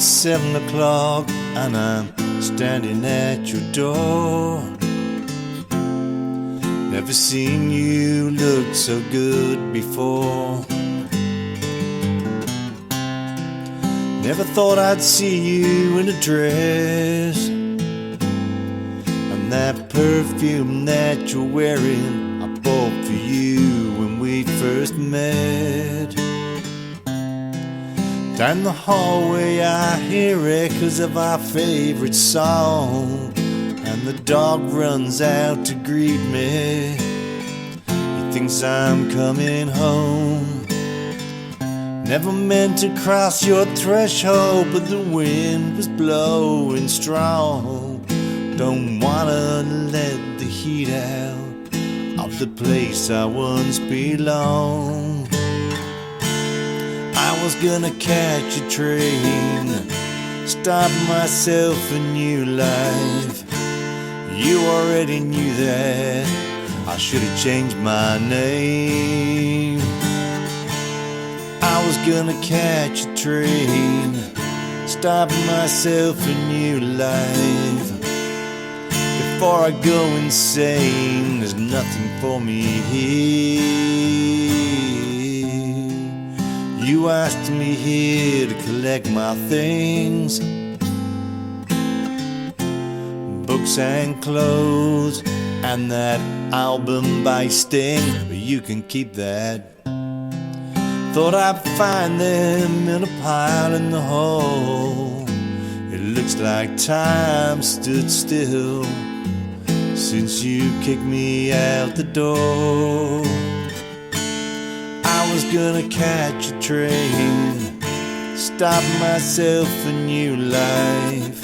It's 7 o'clock and I'm standing at your door. Never seen you look so good before. Never thought I'd see you in a dress, and that perfume that you're wearing I bought for you when we first met. Down the hallway I hear echoes of our favorite song, and the dog runs out to greet me. He thinks I'm coming home. Never meant to cross your threshold, but the wind was blowing strong. Don't wanna let the heat out of the place I once belonged. I was gonna catch a train, start myself a new life. You already knew that I should have changed my name. I was gonna catch a train, start myself a new life. Before I go insane, there's nothing for me here. You asked me here to collect my things, books and clothes, and that album by Sting, but you can keep that. Thought I'd find them in a pile in the hall. It looks like time stood still since you kicked me out the door. I was gonna catch a train, start myself a new life.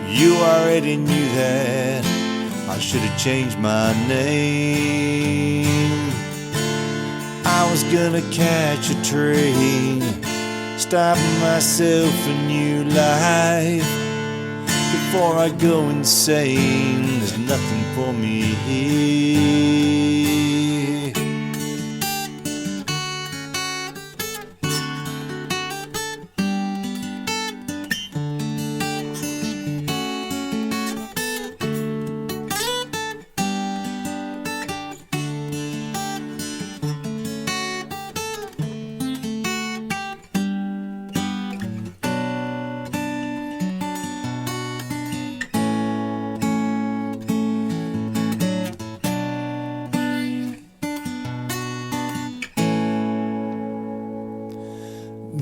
You already knew that I should have changed my name. I was gonna catch a train, start myself a new life. Before I go insane, there's nothing for me here.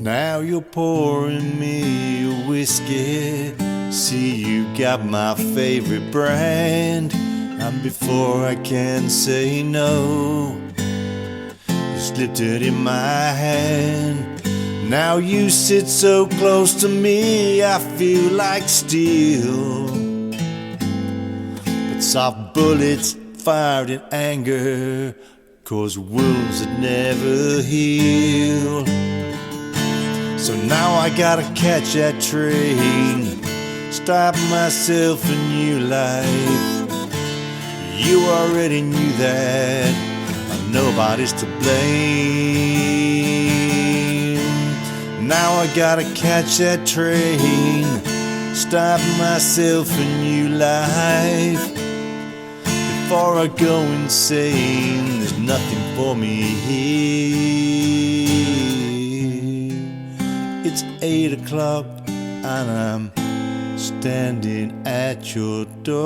Now you're pouring me a whiskey. See, you got my favorite brand, and before I can say no, you slipped it in my hand. Now you sit so close to me, I feel like steel. But soft bullets fired in anger cause wounds that never heal. So now I gotta catch that train, start myself a new life. You already knew that nobody's to blame. Now I gotta catch that train, start myself a new life. Before I go insane, there's nothing for me here. It's 8 o'clock and I'm standing at your door.